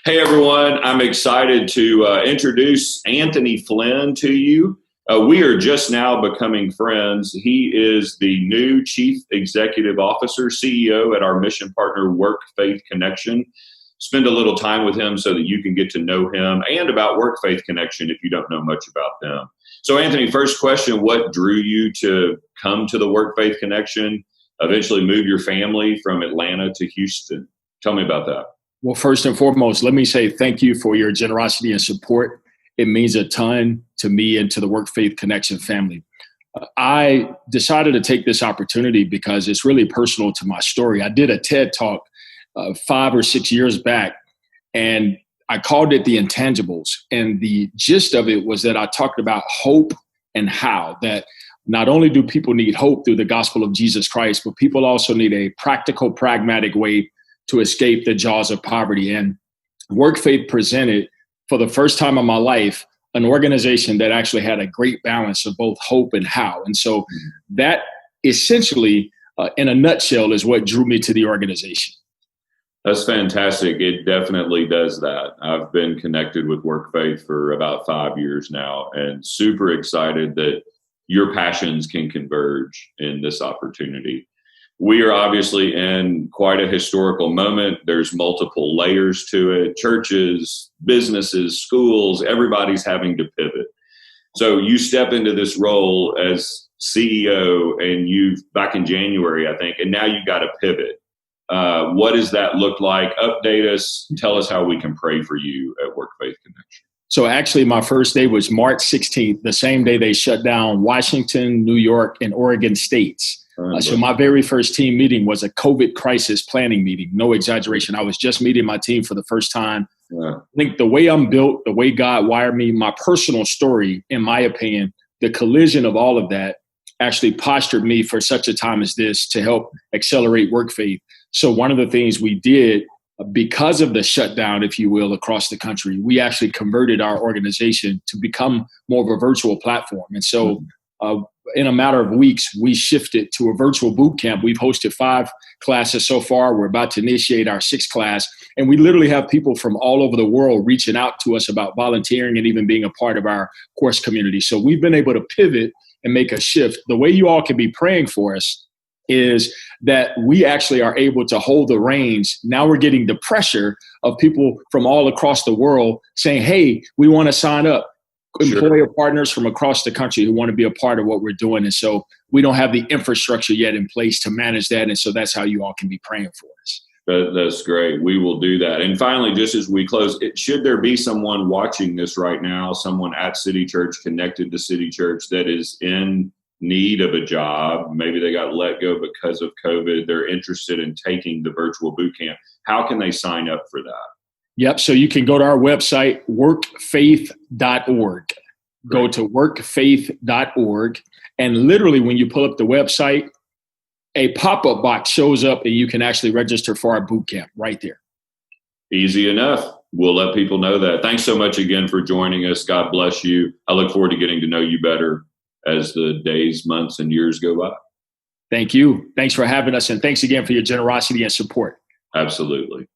Hey everyone, I'm excited to introduce Anthony Flynn to you. We are just now becoming friends. He is the new Chief Executive Officer, CEO at our mission partner Work Faith Connection. Spend a little time with him so that you can get to know him and about Work Faith Connection if you don't know much about them. So Anthony, first question, what drew you to come to the Work Faith Connection, eventually move your family from Atlanta to Houston? Tell me about that. Well, first and foremost, let me say thank you for your generosity and support. It means a ton to me and to the Work Faith Connection family. I decided to take this opportunity because it's really personal to my story. I did a TED Talk 5 or 6 years back, and I called it The Intangibles. And the gist of it was that I talked about hope and how that not only do people need hope through the gospel of Jesus Christ, but people also need a practical, pragmatic way to escape the jaws of poverty. And Work Faith presented, for the first time in my life, an organization that actually had a great balance of both hope and how. And so that essentially, in a nutshell, is what drew me to the organization. That's fantastic. It definitely does that. I've been connected with Work Faith for about 5 years now and super excited that your passions can converge in this opportunity. We are obviously in quite a historical moment. There's multiple layers to it. Churches, businesses, schools, everybody's having to pivot. So you step into this role as CEO and back in January, I think, and now you got to pivot. What does that look like? Update us. Tell us how we can pray for you at Work Faith Connection. So actually, my first day was March 16th, the same day they shut down Washington, New York, and Oregon states. So my very first team meeting was a COVID crisis planning meeting. No exaggeration. I was just meeting my team for the first time. Yeah. I think the way I'm built, the way God wired me, my personal story, in my opinion, the collision of all of that actually postured me for such a time as this to help accelerate Work Faith. So one of the things we did, because of the shutdown, if you will, across the country, we actually converted our organization to become more of a virtual platform. And so in a matter of weeks, we shifted to a virtual boot camp. We've hosted 5 classes so far. We're about to initiate our 6th class. And we literally have people from all over the world reaching out to us about volunteering and even being a part of our course community. So we've been able to pivot and make a shift. The way you all can be praying for us is that we actually are able to hold the reins. Now we're getting the pressure of people from all across the world saying, hey, we want to sign up. Employer partners from across the country who want to be a part of what we're doing. And so we don't have the infrastructure yet in place to manage that. And so that's how you all can be praying for us. That's great. We will do that. And finally, just as we close, should there be someone watching this right now, someone at City Church, connected to City Church, that is in need of a job, maybe they got let go because of COVID, they're interested in taking the virtual boot camp, how can they sign up for that? Yep. So you can go to our website, workfaith.org. Go to workfaith.org. And literally when you pull up the website, a pop-up box shows up and you can actually register for our boot camp right there. Easy enough. We'll let people know that. Thanks so much again for joining us. God bless you. I look forward to getting to know you better as the days, months, and years go by. Thank you. Thanks for having us. And thanks again for your generosity and support. Absolutely.